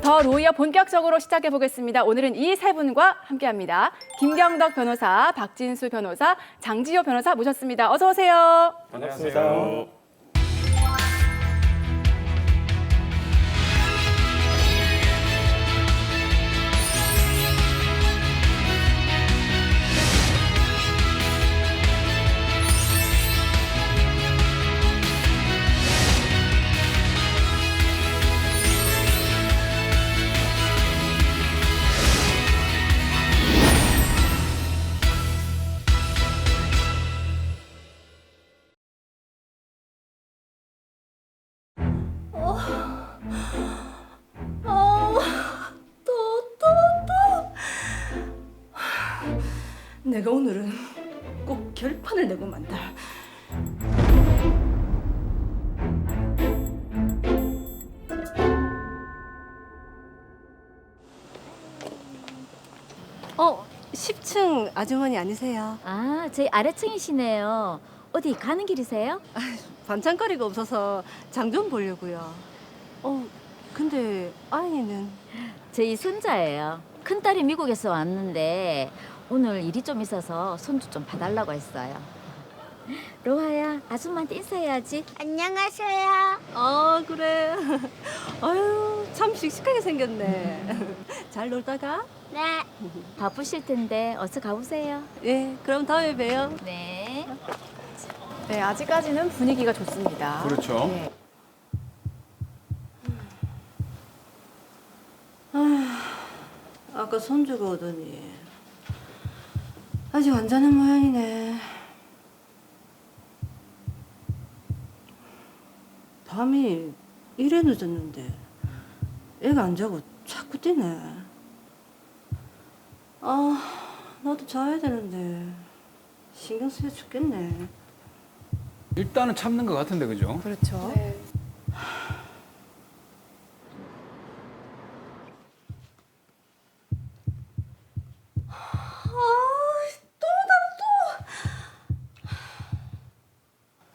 더 로이어 본격적으로 시작해 보겠습니다. 오늘은 이 세 분과 함께합니다. 김경덕 변호사, 박진수 변호사, 장지효 변호사 모셨습니다. 어서 오세요. 반갑습니다. 내가 오늘은 꼭 결판을 내고 만다. 어, 10층 아주머니 아니세요? 아, 저희 아래층이시네요. 어디 가는 길이세요? 반찬거리가 없어서 장 좀 보려고요. 근데 아이는 저희 손자예요. 큰딸이 미국에서 왔는데 오늘 일이 좀 있어서 손주 좀 봐달라고 했어요. 로하야, 아줌마한테 인사해야지. 안녕하세요. 그래. 아유, 참 씩씩하게 생겼네. 잘 놀다가? 네. 바쁘실 텐데 어서 가보세요. 예, 그럼 다음에 봬요. 네. 네, 아직까지는 분위기가 좋습니다. 그렇죠. 네. 아까 손주가 오더니 아직 안 자는 모양이네. 밤이 이래 늦었는데 애가 안 자고 자꾸 뛰네. 나도 자야 되는데 신경 쓰여 죽겠네. 일단은 참는 것 같은데, 그죠? 그렇죠.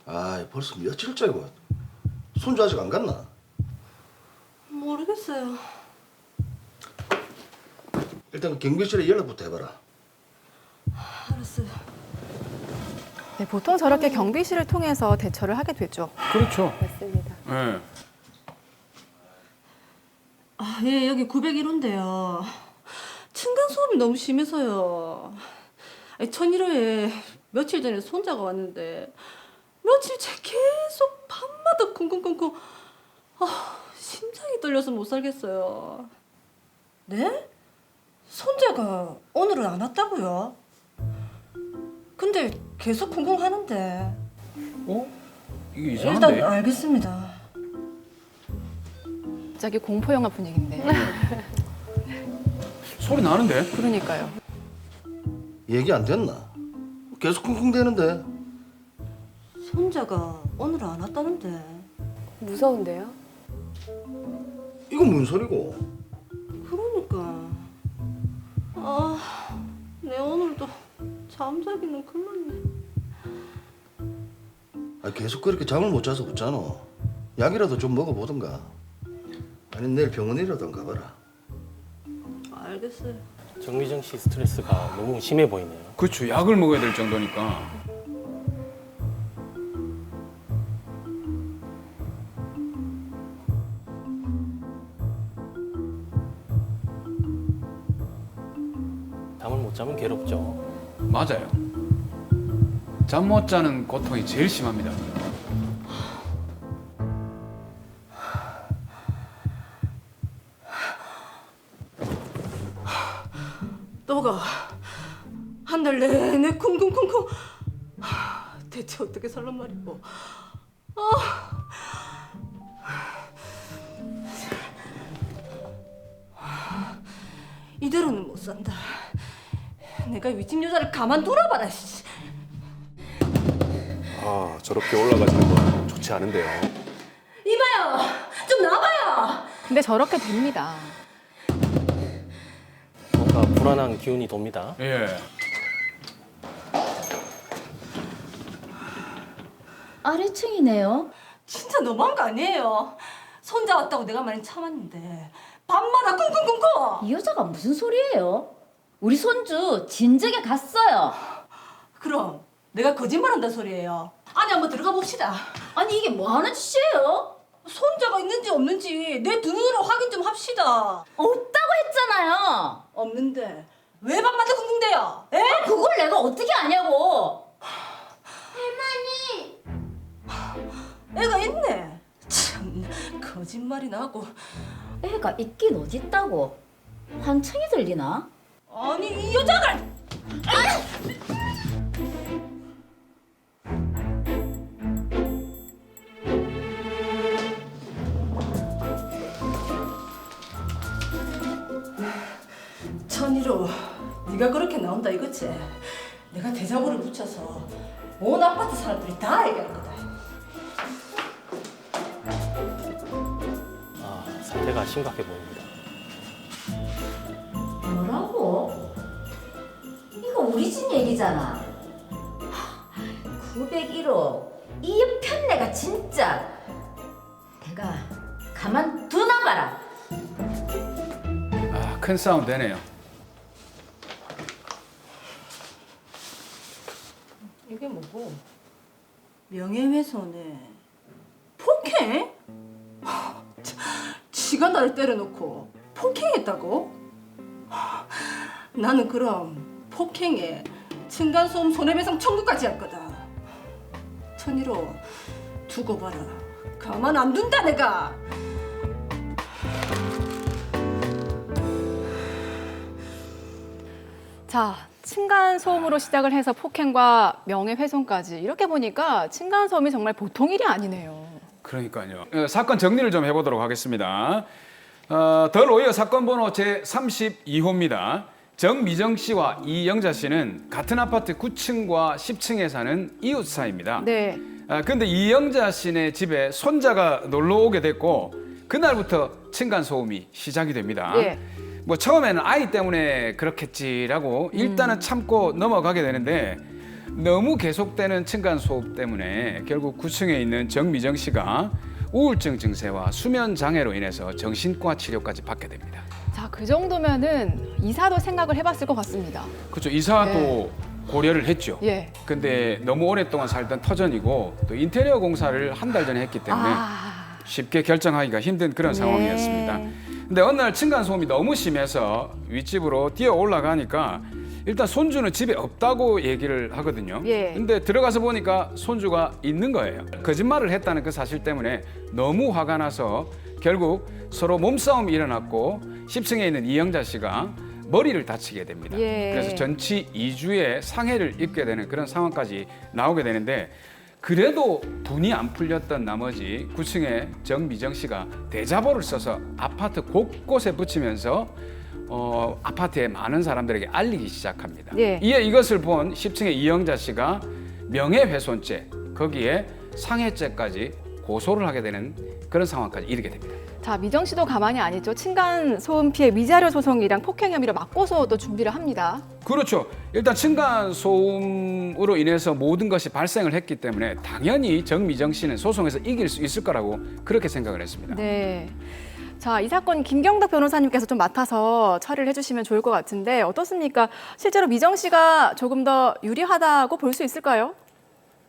아, 벌써 며칠째고 손주 아직 안 갔나? 모르겠어요. 일단 경비실에 연락부터 해봐라. 알았어요. 네, 보통 저렇게 경비실을 통해서 대처를 하게 되죠. 그렇죠. 맞습니다. 예. 예, 여기 901호인데요. 층간소음이 너무 심해서요. 아니, 1001호에 며칠 전에 손자가 왔는데 며칠째 계속 밤마다 쿵쿵쿵쿵. 심장이 떨려서 못 살겠어요. 네? 손자가 오늘은 안 왔다고요? 근데 계속 쿵쿵 하는데. 이게 일단 이상한데? 알겠습니다. 갑자기 공포 영화 분위기인데. 소리 나는데? 그러니까요. 얘기 안 됐나? 계속 쿵쿵대는데. 손자가 오늘은 안 왔다는데. 무서운데요? 이건 무슨 소리고? 그러니까. 내 오늘도 잠자기는 그만네. 계속 그렇게 잠을 못 자서 웃잖아. 약이라도 좀 먹어보든가. 아니 내일 병원이라도 안 가봐라. 알겠어요. 정미정 씨 스트레스가 너무 심해 보이네요. 그렇죠. 약을 먹어야 될 정도니까. 잠을 못 자면 괴롭죠. 맞아요. 잠 못 자는 고통이 제일 심합니다. 너가 한 달 내내 쿵쿵쿵쿵. 대체 어떻게 살란 말이고. 이대로는 못 산다. 내가 윗집 여자를 가만둬라 씨. 저렇게 올라가시는 건 좋지 않은데요. 이봐요. 좀 나와봐요. 근데 저렇게 됩니다. 뭔가 불안한 기운이 돕니다. 예. 아래층이네요. 진짜 너무한 거 아니에요? 손자 왔다고 내가 많이 참았는데 밤마다 쿵쿵쿵쿵. 이 여자가 무슨 소리예요? 우리 손주 진즉에 갔어요. 그럼 내가 거짓말한다 소리예요. 안에 한번 들어가 봅시다. 아니 이게 뭐 하는 짓이에요? 손자가 있는지 없는지 내 두 눈으로 확인 좀 합시다. 없다고 했잖아요. 없는데 왜 밤마다 쿵쿵대요? 에? 그걸 내가 어떻게 아냐고. 애가 있네. 참 거짓말이나 하고. 애가 있긴 어딨다고. 환청이 들리나? 아니 이 여자가 천이로 네가 그렇게 나온다 이거지? 내가 대자보를 붙여서 온 아파트 사람들이 다 얘기할 거다. 상태가 심각해 보입니다. 뭐라고? 이거 우리 집 얘기잖아. 901호 이 편내가 진짜 내가 가만 두나 봐라. 아, 큰 싸움 되네요. 이게 뭐고? 명예훼손에 폭행? 지가 나를 때려놓고 폭행했다고? 나는 그럼 폭행에 층간소음 손해배상 청구까지 할 거다. 천일호 두고 봐라. 가만 안 둔다 내가. 자, 층간소음으로 시작을 해서 폭행과 명예훼손까지 이렇게 보니까 층간소음이 정말 보통 일이 아니네요. 그러니까요. 사건 정리를 좀 해보도록 하겠습니다. 덜 오이어 사건 번호 제32호입니다. 정미정 씨와 이영자 씨는 같은 아파트 9층과 10층에 사는 이웃 사이입니다. 네. 근데 이영자 씨네 집에 손자가 놀러 오게 됐고 그날부터 층간 소음이 시작이 됩니다. 예. 뭐 처음에는 아이 때문에 그렇겠지라고 일단은 참고 넘어가게 되는데 너무 계속되는 층간 소음 때문에 결국 9층에 있는 정미정 씨가 우울증 증세와 수면 장애로 인해서 정신과 치료까지 받게 됩니다. 자, 그 정도면은 이사도 생각을 해봤을 것 같습니다. 그렇죠. 이사도 네. 고려를 했죠. 예. 근데 너무 오랫동안 살던 터전이고 또 인테리어 공사를 한 달 전에 했기 때문에 아, 쉽게 결정하기가 힘든 그런 네. 상황이었습니다. 근데 어느 날 층간 소음이 너무 심해서 윗집으로 뛰어 올라가니까 일단 손주는 집에 없다고 얘기를 하거든요. 예. 근데 들어가서 보니까 손주가 있는 거예요. 거짓말을 했다는 그 사실 때문에 너무 화가 나서 결국 서로 몸싸움이 일어났고 10층에 있는 이영자 씨가 머리를 다치게 됩니다. 예. 그래서 전치 2주의 상해를 입게 되는 그런 상황까지 나오게 되는데 그래도 분이 안 풀렸던 나머지 9층에 정미정 씨가 대자보를 써서 아파트 곳곳에 붙이면서 아파트에 많은 사람들에게 알리기 시작합니다. 예. 이에 이것을 본 10층의 이영자 씨가 명예훼손죄 거기에 상해죄까지 고소를 하게 되는 그런 상황까지 이르게 됩니다. 자, 미정 씨도 가만히 아니죠. 층간소음 피해 위자료 소송이랑 폭행 혐의로 맞고서도 준비를 합니다. 그렇죠. 일단 층간 소음으로 인해서 모든 것이 발생을 했기 때문에 당연히 정미정 씨는 소송에서 이길 수 있을 거라고 그렇게 생각을 했습니다. 네. 자, 이 사건 김경덕 변호사님께서 좀 맡아서 처리를 해주시면 좋을 것 같은데 어떻습니까? 실제로 미정 씨가 조금 더 유리하다고 볼 수 있을까요?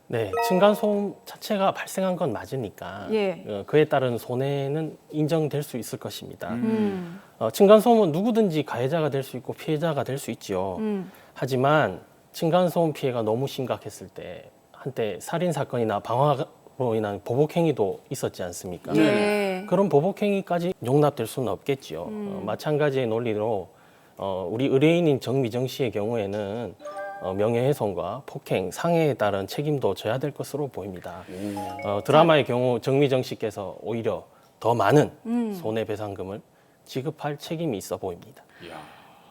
네, 층간소음 자체가 발생한 건 맞으니까 예. 그에 따른 손해는 인정될 수 있을 것입니다. 층간소음은 누구든지 가해자가 될 수 있고 피해자가 될 수 있죠. 하지만 층간소음 피해가 너무 심각했을 때 한때 살인 사건이나 방화로 인한 보복행위도 있었지 않습니까? 예. 그런 보복행위까지 용납될 수는 없겠지요. 마찬가지의 논리로 우리 의뢰인인 정미정 씨의 경우에는 명예훼손과 폭행, 상해에 따른 책임도 져야 될 것으로 보입니다. 드라마의 경우 정미정 씨께서 오히려 더 많은 손해배상금을 지급할 책임이 있어 보입니다.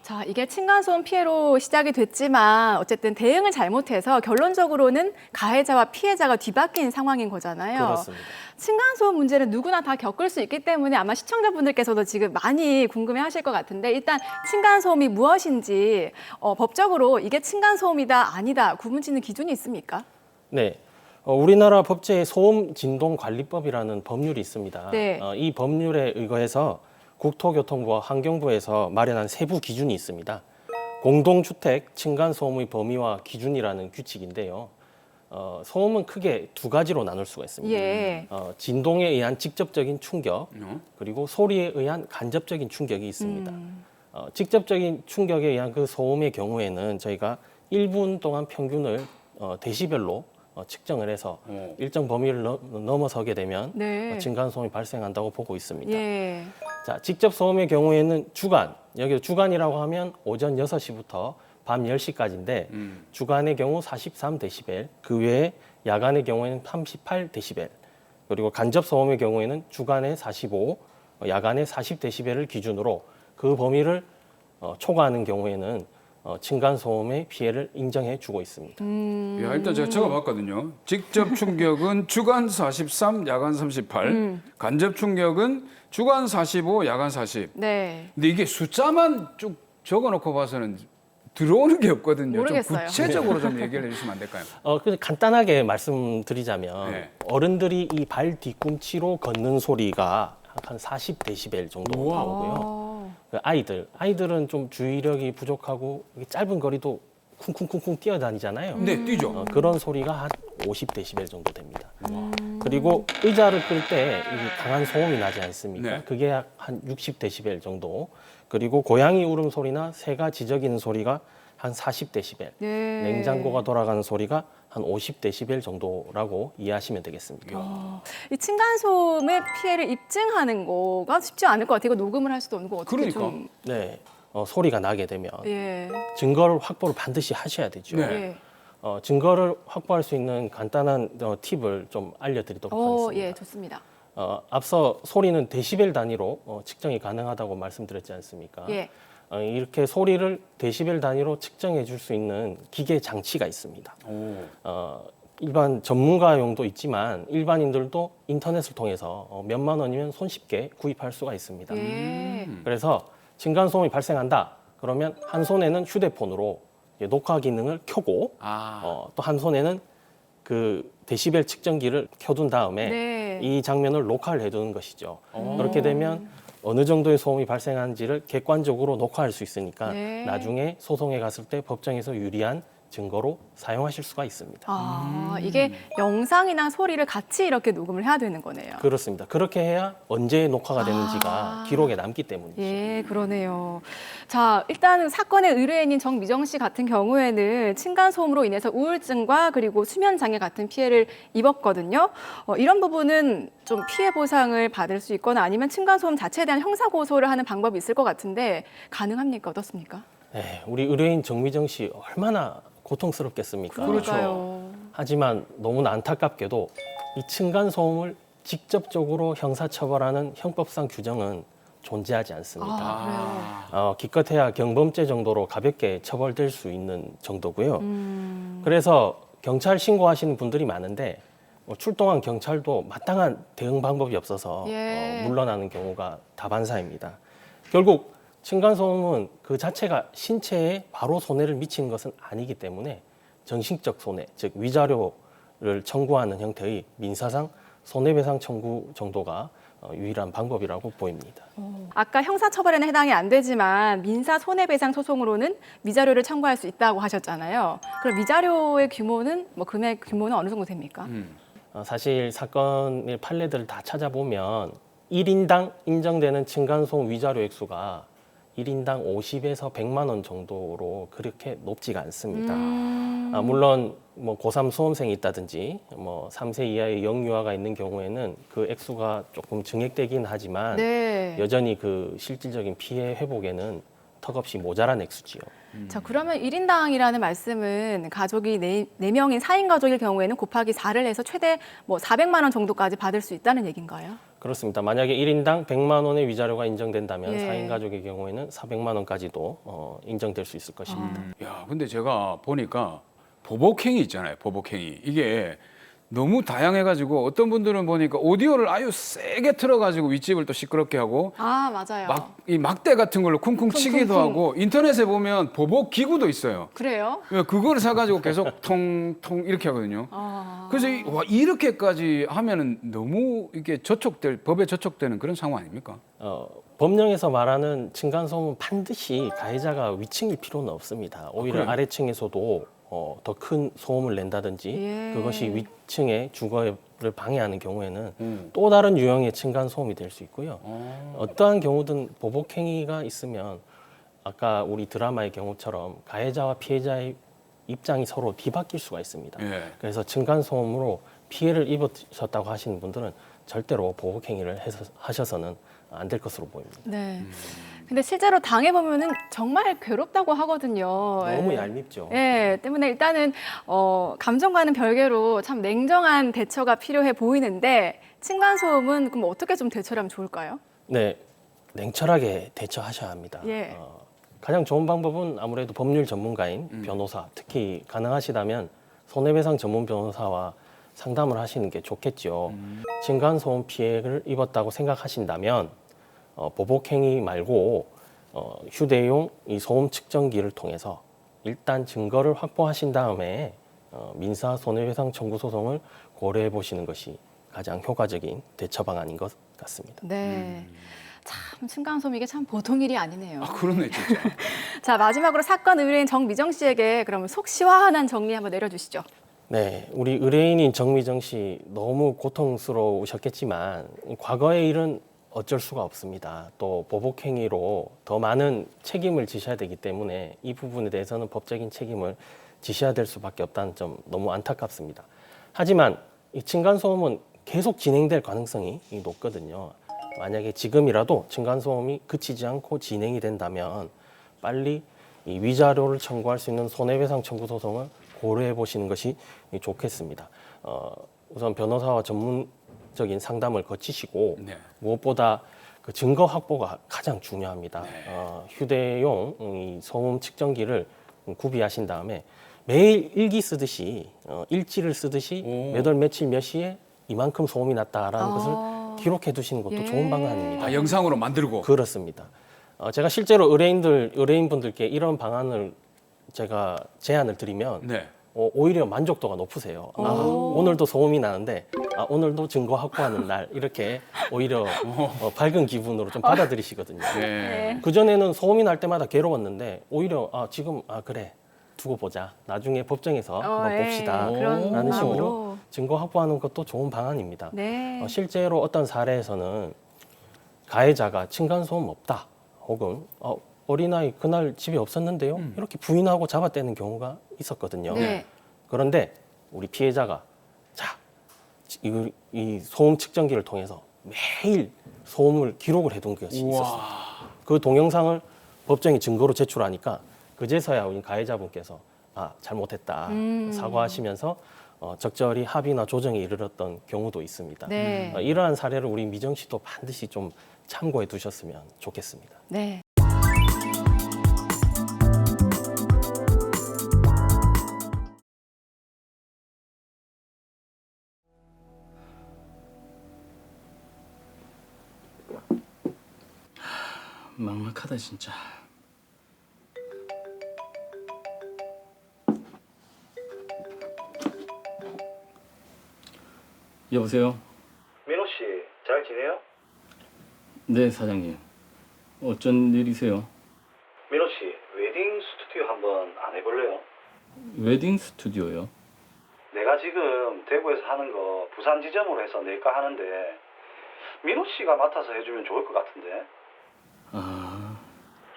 자, 이게 층간소음 피해로 시작이 됐지만 어쨌든 대응을 잘못해서 결론적으로는 가해자와 피해자가 뒤바뀐 상황인 거잖아요. 그렇습니다. 층간소음 문제는 누구나 다 겪을 수 있기 때문에 아마 시청자분들께서도 지금 많이 궁금해하실 것 같은데 일단 층간소음이 무엇인지 법적으로 이게 층간소음이다 아니다 구분짓는 기준이 있습니까? 네. 우리나라 법제에 소음진동관리법이라는 법률이 있습니다. 네. 이 법률에 의거해서 국토교통부와 환경부에서 마련한 세부 기준이 있습니다. 공동주택 층간소음의 범위와 기준이라는 규칙인데요. 소음은 크게 두 가지로 나눌 수가 있습니다. 예. 진동에 의한 직접적인 충격, 그리고 소리에 의한 간접적인 충격이 있습니다. 직접적인 충격에 의한 그 소음의 경우에는 저희가 1분 동안 평균을 데시벨로 측정을 해서 일정 범위를 넘어서게 되면 네. 층간소음이 발생한다고 보고 있습니다. 예. 자, 직접 소음의 경우에는 주간, 여기 주간이라고 하면 오전 6시부터 밤 10시까지인데 주간의 경우 43데시벨, 그 외에 야간의 경우에는 38데시벨, 그리고 간접 소음의 경우에는 주간에 45, 야간에 40데시벨을 기준으로 그 범위를 초과하는 경우에는 층간 소음의 피해를 인정해 주고 있습니다. 야, 일단 제가 적어봤거든요. 직접 충격은 주간 43, 야간 38. 간접 충격은 주간 45, 야간 40. 네. 근데 이게 숫자만 쭉 적어놓고 봐서는 들어오는 게 없거든요. 모르겠어요. 좀 구체적으로 좀 얘기를 해주시면 안 될까요? 그래서 간단하게 말씀드리자면 네. 어른들이 이 발 뒤꿈치로 걷는 소리가 한 40데시벨 정도 우와. 나오고요. 그 아이들은 좀 주의력이 부족하고 짧은 거리도 쿵쿵쿵쿵 뛰어다니잖아요. 네, 뛰죠. 그런 소리가 한 50데시벨 정도 됩니다. 그리고 의자를 끌 때 강한 소음이 나지 않습니까? 네. 그게 한 60데시벨 정도. 그리고 고양이 울음소리나 새가 지저귀는 소리가 한 40데시벨. 네. 냉장고가 돌아가는 소리가 한 50데시벨 정도라고 이해하시면 되겠습니다. 이 층간소음의 피해를 입증하는 거가 쉽지 않을 것 같아요. 이거 녹음을 할 수도 없고 어떻게 그러니까. 좀. 네, 소리가 나게 되면 예. 증거를 확보를 반드시 하셔야 되죠. 네. 예. 증거를 확보할 수 있는 간단한 팁을 좀 알려드리도록 하겠습니다. 예, 좋습니다. 앞서 소리는 데시벨 단위로 측정이 가능하다고 말씀드렸지 않습니까? 예. 이렇게 소리를 데시벨 단위로 측정해 줄 수 있는 기계 장치가 있습니다. 일반 전문가용도 있지만 일반인들도 인터넷을 통해서 몇만 원이면 손쉽게 구입할 수가 있습니다. 예. 그래서 층간소음이 발생한다. 그러면 한 손에는 휴대폰으로 녹화 기능을 켜고 또 한 손에는 그 데시벨 측정기를 켜둔 다음에 네. 이 장면을 녹화를 해두는 것이죠. 그렇게 되면 어느 정도의 소음이 발생한지를 객관적으로 녹화할 수 있으니까 네. 나중에 소송에 갔을 때 법정에서 유리한 증거로 사용하실 수가 있습니다. 이게 영상이나 소리를 같이 이렇게 녹음을 해야 되는 거네요. 그렇습니다. 그렇게 해야 언제 녹화가 되는지가 기록에 남기 때문이죠. 예, 그러네요. 자, 일단 사건의 의뢰인인 정미정 씨 같은 경우에는 층간소음으로 인해서 우울증과 그리고 수면장애 같은 피해를 입었거든요. 이런 부분은 좀 피해 보상을 받을 수 있거나 아니면 층간소음 자체에 대한 형사고소를 하는 방법이 있을 것 같은데 가능합니까? 어떻습니까? 네, 우리 의뢰인 정미정 씨 얼마나 고통스럽겠습니까? 그러니까요. 하지만 너무나 안타깝게도 이 층간소음을 직접적으로 형사처벌하는 형법상 규정은 존재하지 않습니다. 그래요. 기껏해야 경범죄 정도로 가볍게 처벌될 수 있는 정도고요. 그래서 경찰 신고하시는 분들이 많은데 출동한 경찰도 마땅한 대응 방법이 없어서 예. 물러나는 경우가 다반사입니다. 결국 층간소음은 그 자체가 신체에 바로 손해를 미치는 것은 아니기 때문에 정신적 손해, 즉 위자료를 청구하는 형태의 민사상 손해배상 청구 정도가 유일한 방법이라고 보입니다. 아까 형사처벌에는 해당이 안 되지만 민사 손해배상 소송으로는 위자료를 청구할 수 있다고 하셨잖아요. 그럼 위자료의 규모는 금액 규모는 어느 정도 됩니까? 사실 사건의 판례들을 다 찾아보면 1인당 인정되는 층간소음 위자료 액수가 1인당 50에서 100만 원 정도로 그렇게 높지가 않습니다. 물론 고3 수험생이 있다든지 3세 이하의 영유아가 있는 경우에는 그 액수가 조금 증액되긴 하지만 네. 여전히 그 실질적인 피해 회복에는 턱없이 모자란 액수지요. 자, 그러면 1인당이라는 말씀은 가족이 4명인 4인 가족일 경우에는 곱하기 4를 해서 최대 400만 원 정도까지 받을 수 있다는 얘기인가요? 그렇습니다. 만약에 1인당 100만 원의 위자료가 인정된다면 예. 4인 가족의 경우에는 400만 원까지도 인정될 수 있을 것입니다. 야, 근데 제가 보니까 보복행위 있잖아요. 보복행위. 이게 너무 다양해가지고 어떤 분들은 보니까 오디오를 아주 세게 틀어가지고 윗집을 또 시끄럽게 하고 맞아요. 이 막대 같은 걸로 쿵쿵 치기도 하고 인터넷에 보면 보복 기구도 있어요. 그래요? 그거를 사가지고 계속 통통 이렇게 하거든요. 그래서 이렇게까지 하면은 너무 이게 법에 저촉되는 그런 상황 아닙니까? 법령에서 말하는 층간소음은 반드시 가해자가 위층일 필요는 없습니다. 오히려 그래요? 아래층에서도 더 큰 소음을 낸다든지 예. 그것이 위층의 주거를 방해하는 경우에는 또 다른 유형의 층간소음이 될 수 있고요. 어떠한 경우든 보복행위가 있으면 아까 우리 드라마의 경우처럼 가해자와 피해자의 입장이 서로 뒤바뀔 수가 있습니다. 예. 그래서 층간소음으로 피해를 입으셨다고 하시는 분들은 절대로 보복행위를 하셔서는 안 될 것으로 보입니다. 네. 근데 실제로 당해보면은 정말 괴롭다고 하거든요. 너무 예. 얄밉죠. 예, 때문에 일단은 감정과는 별개로 참 냉정한 대처가 필요해 보이는데 층간소음은 그럼 어떻게 좀 대처를 하면 좋을까요? 네, 냉철하게 대처하셔야 합니다. 예. 가장 좋은 방법은 아무래도 법률 전문가인 변호사, 특히 가능하시다면 손해배상 전문 변호사와 상담을 하시는 게 좋겠죠. 층간소음 피해를 입었다고 생각하신다면 보복행위 말고 휴대용 이 소음 측정기를 통해서 일단 증거를 확보하신 다음에 민사 손해배상 청구 소송을 고려해 보시는 것이 가장 효과적인 대처 방안인 것 같습니다. 네. 참 층간소음 이게 참 보통 일이 아니네요. 아, 그러네 진짜. 자, 마지막으로 사건 의뢰인 정미정 씨에게 그러면 속 시원한 정리 한번 내려주시죠. 네, 우리 의뢰인인 정미정 씨 너무 고통스러우셨겠지만 과거의 일은 어쩔 수가 없습니다. 또 보복행위로 더 많은 책임을 지셔야 되기 때문에 이 부분에 대해서는 법적인 책임을 지셔야 될 수밖에 없다는 점 너무 안타깝습니다. 하지만 이 층간소음은 계속 진행될 가능성이 높거든요. 만약에 지금이라도 층간소음이 그치지 않고 진행이 된다면 빨리 이 위자료를 청구할 수 있는 손해배상 청구 소송을 고려해 보시는 것이 좋겠습니다. 우선 변호사와 전문적인 상담을 거치시고 네. 무엇보다 그 증거 확보가 가장 중요합니다. 네. 휴대용 이 소음 측정기를 구비하신 다음에 매일 일기 쓰듯이 일지를 쓰듯이 오. 몇 월 며칠 몇 시에 이만큼 소음이 났다라는 것을 기록해 두시는 것도 예. 좋은 방안입니다. 아, 영상으로 만들고. 그렇습니다. 제가 실제로 의뢰인분들께 이런 방안을 제가 제안을 드리면 네. 오히려 만족도가 높으세요. 오늘도 소음이 나는데 오늘도 증거 확보하는 날 이렇게 오히려 밝은 기분으로 좀 받아들이시거든요. 네. 그전에는 소음이 날 때마다 괴로웠는데 오히려 지금 그래 두고 보자. 나중에 법정에서 한번 예. 봅시다. 그런 라는 식으로 마음으로. 증거 확보하는 것도 좋은 방안입니다. 네. 실제로 어떤 사례에서는 가해자가 층간소음 없다 혹은 어린아이 그날 집에 없었는데요 이렇게 부인하고 잡아떼는 경우가 있었거든요. 네. 그런데 우리 피해자가 이 소음 측정기를 통해서 매일 소음을 기록을 해둔 것이 있었습니다. 그 동영상을 법정에 증거로 제출하니까 그제서야 우리 가해자분께서 잘못했다 사과하시면서 적절히 합의나 조정에 이르렀던 경우도 있습니다. 네. 이러한 사례를 우리 미정 씨도 반드시 좀 참고해 두셨으면 좋겠습니다. 네. 막막하다 진짜. 여보세요? 민호 씨, 잘 지내요? 네 사장님. 어쩐 일이세요? 민호 씨, 웨딩 스튜디오 한번 안 해볼래요? 웨딩 스튜디오요? 내가 지금 대구에서 하는 거 부산 지점으로 해서 낼까 하는데 민호 씨가 맡아서 해주면 좋을 것 같은데. 아,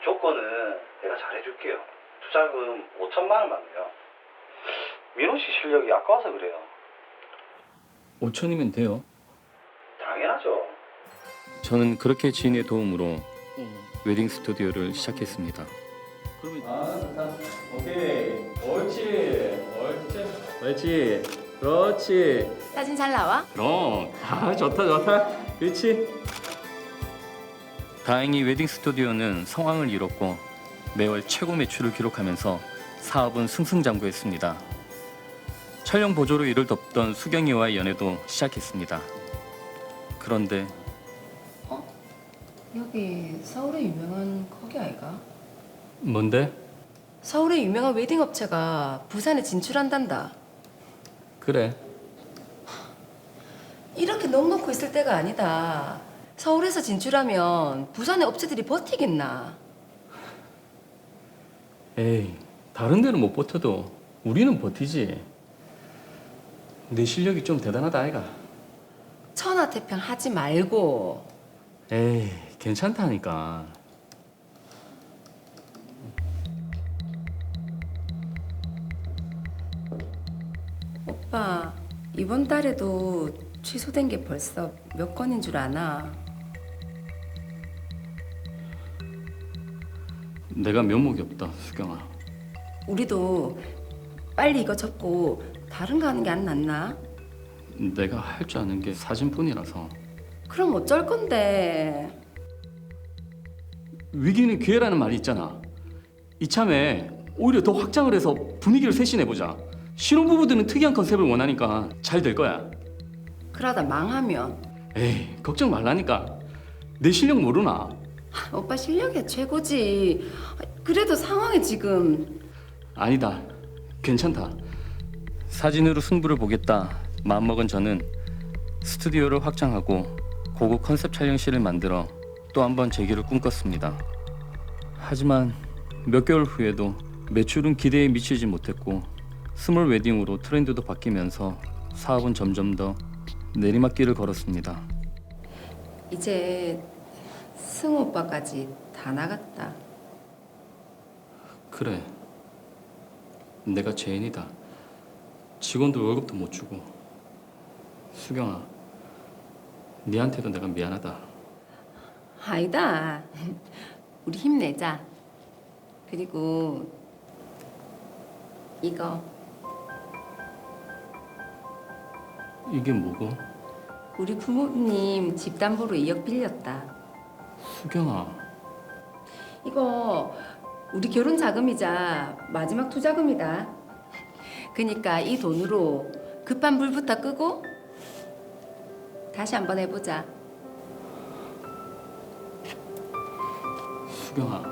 조건은 내가 잘해줄게요. 투자금 5천만 원만 내요. 민호 씨 실력이 아까워서 그래요. 5천이면 돼요. 당연하죠. 저는 그렇게 지인의 도움으로 웨딩 스튜디오를 시작했습니다. 그러면 오케이, 옳지, 그렇지, 그렇지. 사진 잘 나와? 그럼 좋다. 그렇지. 다행히 웨딩 스튜디오는 성황을 이뤘고 매월 최고 매출을 기록하면서 사업은 승승장구했습니다. 촬영 보조로 일을 돕던 수경이와의 연애도 시작했습니다. 그런데 여기 서울의 유명한 거기 아이가? 뭔데? 서울의 유명한 웨딩 업체가 부산에 진출한단다. 그래. 이렇게 넋놓고 있을 때가 아니다. 서울에서 진출하면 부산의 업체들이 버티겠나? 에이, 다른 데는 못 버텨도 우리는 버티지. 내 실력이 좀 대단하다 아이가. 천하태평 하지 말고. 에이, 괜찮다니까. 오빠, 이번 달에도 취소된 게 벌써 몇 건인 줄 아나? 내가 면목이 없다, 수경아. 우리도 빨리 이거 접고 다른 거 하는 게 안 낫나? 내가 할 줄 아는 게 사진뿐이라서. 그럼 어쩔 건데? 위기는 기회라는 말이 있잖아. 이참에 오히려 더 확장을 해서 분위기를 쇄신해보자. 신혼부부들은 특이한 컨셉을 원하니까 잘 될 거야. 그러다 망하면? 에이, 걱정 말라니까. 내 실력 모르나? 오빠 실력이 최고지. 그래도 상황이 지금. 아니다. 괜찮다. 사진으로 승부를 보겠다 마음먹은 저는 스튜디오를 확장하고 고급 컨셉 촬영실을 만들어 또 한 번 재기를 꿈꿨습니다. 하지만 몇 개월 후에도 매출은 기대에 미치지 못했고 스몰 웨딩으로 트렌드도 바뀌면서 사업은 점점 더 내리막길을 걸었습니다. 이제 승우 오빠까지 다 나갔다. 그래. 내가 죄인이다. 직원들 월급도 못 주고. 수경아, 니한테도 내가 미안하다. 아니다. 우리 힘내자. 그리고 이거 이게 뭐고? 우리 부모님 집담보로 2억 빌렸다. 수경아, 이거 우리 결혼 자금이자 마지막 투자금이다. 그러니까 이 돈으로 급한 불부터 끄고 다시 한번 해보자. 수경아,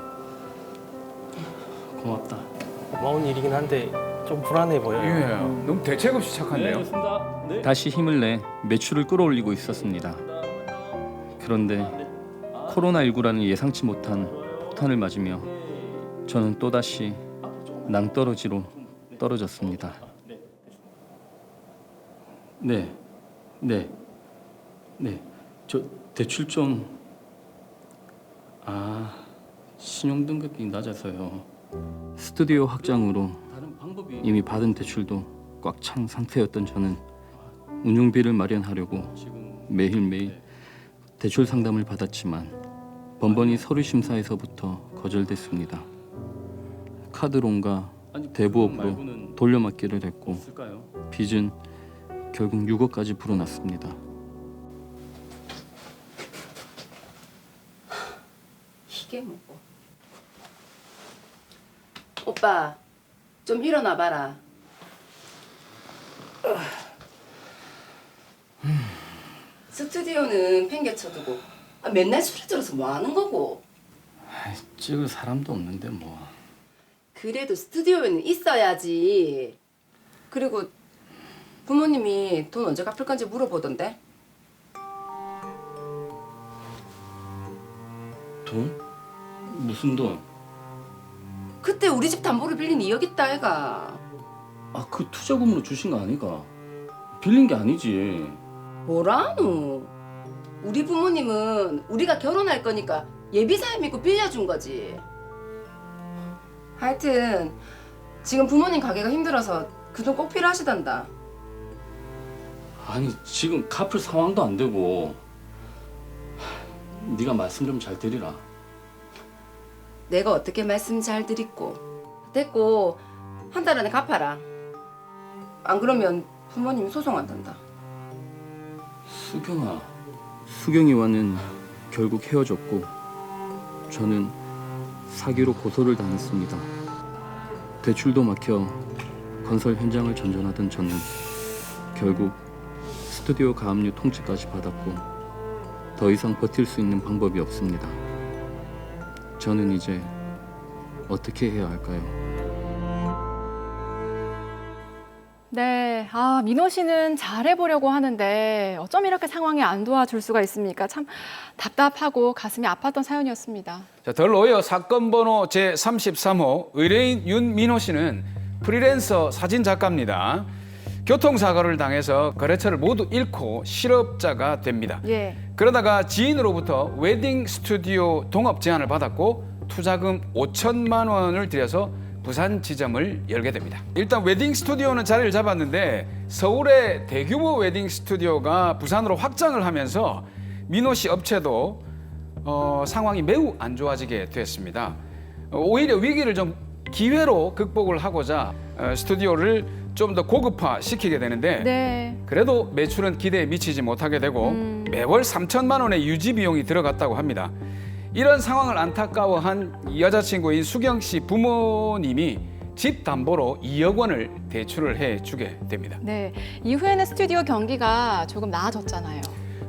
고맙다. 고마운 일이긴 한데 좀 불안해 보여요. 예, 너무 대책 없이 착한데요. 다시 힘을 내 매출을 끌어올리고 있었습니다. 그런데 코로나19라는 예상치 못한 폭탄을 맞으며 저는 또다시 낭떠러지로 떨어졌습니다. 네. 저 대출 좀... 신용등급이 낮아서요. 스튜디오 확장으로 이미 받은 대출도 꽉 찬 상태였던 저는 운용비를 마련하려고 매일매일 대출 상담을 받았지만 번번이 서류 심사에서부터 거절됐습니다. 카드론과 대부업으로 돌려막기를 했고 빚은 결국 6억까지 불어났습니다. 이게 뭐고? 오빠 좀 일어나 봐라. 스튜디오는 팽개쳐두고 맨날 소리 들어서 뭐 하는 거고? 찍을 사람도 없는데 뭐. 그래도 스튜디오에는 있어야지. 그리고 부모님이 돈 언제 갚을 건지 물어보던데. 돈? 무슨 돈? 그때 우리 집 담보로 빌린 2억 있다 애가. 그 투자금으로 주신 거 아니가? 빌린 게 아니지. 뭐라노? 우리 부모님은 우리가 결혼할 거니까 예비사에 믿고 빌려준 거지. 하여튼 지금 부모님 가게가 힘들어서 그 돈 꼭 필요하시단다. 아니 지금 갚을 상황도 안 되고. 네가 말씀 좀 잘 드리라. 내가 어떻게 말씀 잘 드리고. 됐고 한 달 안에 갚아라. 안 그러면 부모님이 소송한단다. 수경아. 수경이와는 결국 헤어졌고 저는 사기로 고소를 당했습니다. 대출도 막혀 건설 현장을 전전하던 저는 결국 스튜디오 가압류 통째까지 받았고 더 이상 버틸 수 있는 방법이 없습니다. 저는 이제 어떻게 해야 할까요? 네, 민호 씨는 잘해보려고 하는데 어쩜 이렇게 상황이 안 도와줄 수가 있습니까? 참 답답하고 가슴이 아팠던 사연이었습니다. 자, 덜 오여 사건 번호 제33호 의뢰인 윤민호 씨는 프리랜서 사진 작가입니다. 교통사고를 당해서 거래처를 모두 잃고 실업자가 됩니다. 예. 그러다가 지인으로부터 웨딩 스튜디오 동업 제안을 받았고 투자금 5천만 원을 들여서 부산 지점을 열게 됩니다. 일단 웨딩 스튜디오는 자리를 잡았는데 서울의 대규모 웨딩 스튜디오가 부산으로 확장을 하면서 민호 씨 업체도 상황이 매우 안 좋아지게 됐습니다. 오히려 위기를 좀 기회로 극복을 하고자 스튜디오를 좀 더 고급화 시키게 되는데 네. 그래도 매출은 기대에 미치지 못하게 되고 매월 3천만 원의 유지 비용이 들어갔다고 합니다. 이런 상황을 안타까워한 여자친구인 수경 씨 부모님이 집 담보로 2억 원을 대출을 해주게 됩니다. 네. 이후에는 스튜디오 경기가 조금 나아졌잖아요.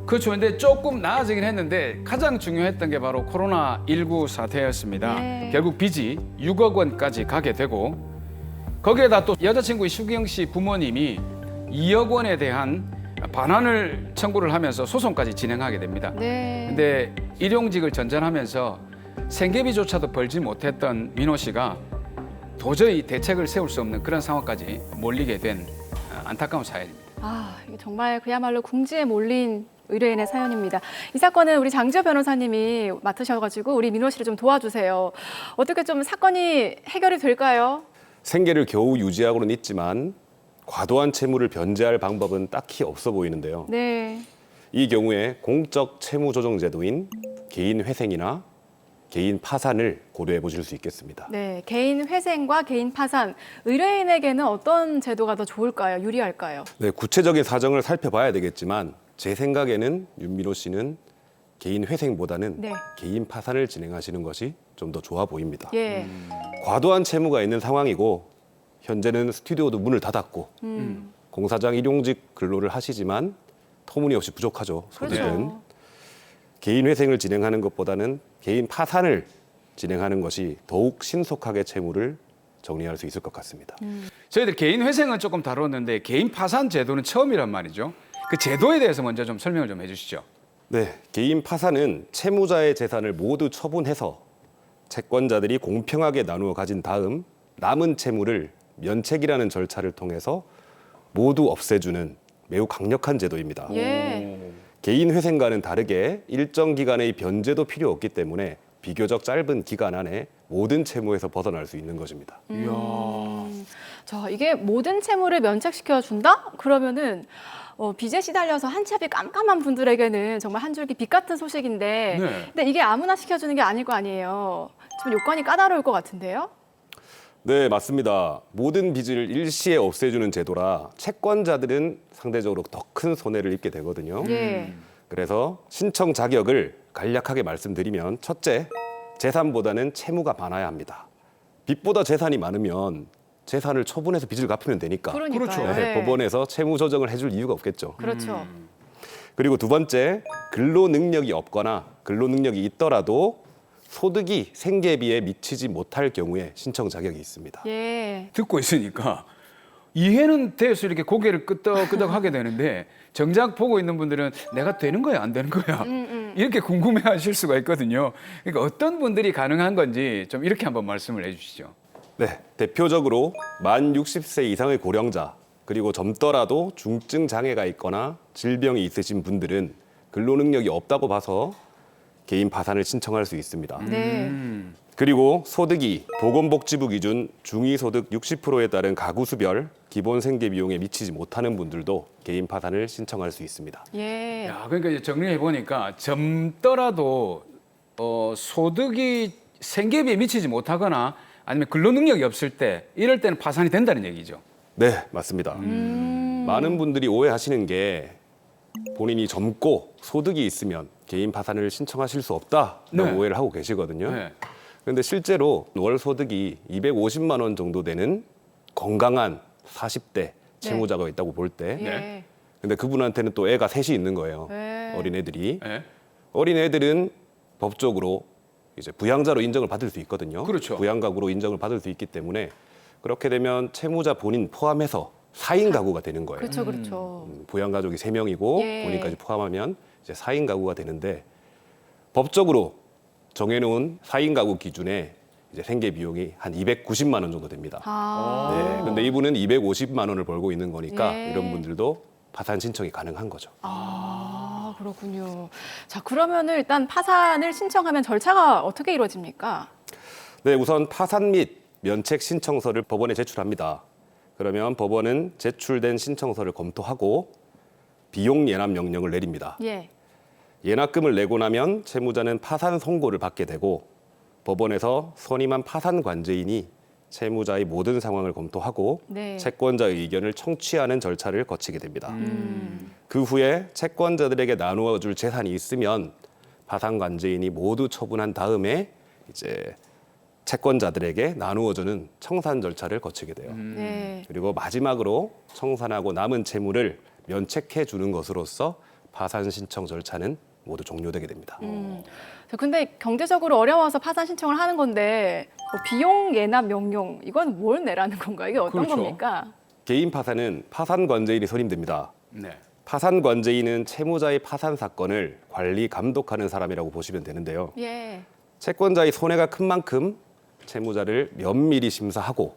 그렇죠. 근데 조금 나아지긴 했는데 가장 중요했던 게 바로 코로나19 사태였습니다. 네. 결국 빚이 6억 원까지 가게 되고 거기에다 또 여자친구의 수경 씨 부모님이 2억 원에 대한 반환을 청구를 하면서 소송까지 진행하게 됩니다. 네. 근데 일용직을 전전하면서 생계비조차도 벌지 못했던 민호 씨가 도저히 대책을 세울 수 없는 그런 상황까지 몰리게 된 안타까운 사연입니다. 이게 정말 그야말로 궁지에 몰린 의뢰인의 사연입니다. 이 사건은 우리 장지호 변호사님이 맡으셔가지고 우리 민호 씨를 좀 도와주세요. 어떻게 좀 사건이 해결이 될까요? 생계를 겨우 유지하고는 있지만 과도한 채무를 변제할 방법은 딱히 없어 보이는데요. 네. 이 경우에 공적 채무 조정 제도인 개인 회생이나 개인 파산을 고려해 보실 수 있겠습니다. 네. 개인 회생과 개인 파산, 의뢰인에게는 어떤 제도가 더 좋을까요? 유리할까요? 네, 구체적인 사정을 살펴봐야 되겠지만 제 생각에는 윤민호 씨는 개인 회생보다는 네. 개인 파산을 진행하시는 것이 좀 더 좋아 보입니다. 예. 과도한 채무가 있는 상황이고 현재는 스튜디오도 문을 닫았고 공사장 일용직 근로를 하시지만 터무니없이 부족하죠. 소득은. 그렇죠. 개인 회생을 진행하는 것보다는 개인 파산을 진행하는 것이 더욱 신속하게 채무를 정리할 수 있을 것 같습니다. 저희들 개인 회생은 조금 다뤘는데 개인 파산 제도는 처음이란 말이죠. 그 제도에 대해서 먼저 좀 설명을 좀 해주시죠. 네, 개인 파산은 채무자의 재산을 모두 처분해서 채권자들이 공평하게 나누어 가진 다음 남은 채무를 면책이라는 절차를 통해서 모두 없애주는 매우 강력한 제도입니다. 예. 개인 회생과는 다르게 일정 기간의 변제도 필요 없기 때문에 비교적 짧은 기간 안에 모든 채무에서 벗어날 수 있는 것입니다. 자, 이게 모든 채무를 면책시켜 준다? 그러면은 빚에 시달려서 한치 앞이 깜깜한 분들에게는 정말 한 줄기 빛 같은 소식인데, 네. 근데 이게 아무나 시켜주는 게 아닐 거 아니에요. 좀 요건이 까다로울 것 같은데요? 네, 맞습니다. 모든 빚을 일시에 없애주는 제도라 채권자들은 상대적으로 더 큰 손해를 입게 되거든요. 예. 그래서 신청 자격을 간략하게 말씀드리면 첫째, 재산보다는 채무가 많아야 합니다. 빚보다 재산이 많으면 재산을 처분해서 빚을 갚으면 되니까 그러니까요. 그렇죠. 네, 법원에서 채무 조정을 해줄 이유가 없겠죠. 그렇죠. 그리고 두 번째, 근로 능력이 없거나 근로 능력이 있더라도 소득이 생계비에 미치지 못할 경우에 신청 자격이 있습니다. 예. 듣고 있으니까 이해는 돼서 이렇게 고개를 끄덕끄덕하게 되는데 정작 보고 있는 분들은 내가 되는 거야 안 되는 거야 이렇게 궁금해하실 수가 있거든요. 그러니까 어떤 분들이 가능한 건지 좀 이렇게 한번 말씀을 해주시죠. 네, 대표적으로 만 60세 이상의 고령자 그리고 젊더라도 중증 장애가 있거나 질병이 있으신 분들은 근로 능력이 없다고 봐서 개인 파산을 신청할 수 있습니다. 네. 그리고 소득이 보건복지부 기준 중위소득 60%에 따른 가구수별 기본 생계 비용에 미치지 못하는 분들도 개인 파산을 신청할 수 있습니다. 예. 야, 그러니까 이제 정리해 보니까 젊더라도 소득이 생계비에 미치지 못하거나 아니면 근로 능력이 없을 때 이럴 때는 파산이 된다는 얘기죠. 네, 맞습니다. 많은 분들이 오해하시는 게 본인이 젊고 소득이 있으면 개인 파산을 신청하실 수 없다라고 네. 오해를 하고 계시거든요. 네. 그런데 실제로 월 소득이 250만 원 정도 되는 건강한 40대 채무자가 있다고 볼 때 예. 근데 그분한테는 또 애가 셋이 있는 거예요. 네. 어린애들이. 네. 어린애들은 법적으로 이제 부양자로 인정을 받을 수 있거든요. 그렇죠. 부양가구로 인정을 받을 수 있기 때문에 그렇게 되면 채무자 본인 포함해서 4인 가구가 되는 거예요. 그렇죠, 그렇죠. 부양 가족이 3명이고 예. 본인까지 포함하면 이제 4인 가구가 되는데 법적으로 정해놓은 4인 가구 기준에 이제 생계 비용이 한 290만 원 정도 됩니다. 아. 네, 근데 이분은 250만 원을 벌고 있는 거니까 예. 이런 분들도 파산 신청이 가능한 거죠. 아, 그렇군요. 자, 그러면은 일단 파산을 신청하면 절차가 어떻게 이루어집니까? 네, 우선 파산 및 면책 신청서를 법원에 제출합니다. 그러면 법원은 제출된 신청서를 검토하고 비용 예납 명령을 내립니다. 예. 예납금을 내고 나면 채무자는 파산 선고를 받게 되고 법원에서 선임한 파산 관제인이 채무자의 모든 상황을 검토하고 네. 채권자의 의견을 청취하는 절차를 거치게 됩니다. 그 후에 채권자들에게 나누어 줄 재산이 있으면 파산 관제인이 모두 처분한 다음에 이제 채권자들에게 나누어주는 청산 절차를 거치게 돼요. 네. 그리고 마지막으로 청산하고 남은 채무를 면책해 주는 것으로서 파산 신청 절차는 모두 종료되게 됩니다. 자, 근데 경제적으로 어려워서 파산 신청을 하는 건데 뭐 비용 예납 명령 이건 뭘 내라는 건가요? 이게 어떤 그렇죠. 겁니까? 개인 파산은 파산 관제인이 선임됩니다. 네. 파산 관제인은 채무자의 파산 사건을 관리 감독하는 사람이라고 보시면 되는데요. 예. 채권자의 손해가 큰 만큼 채무자를 면밀히 심사하고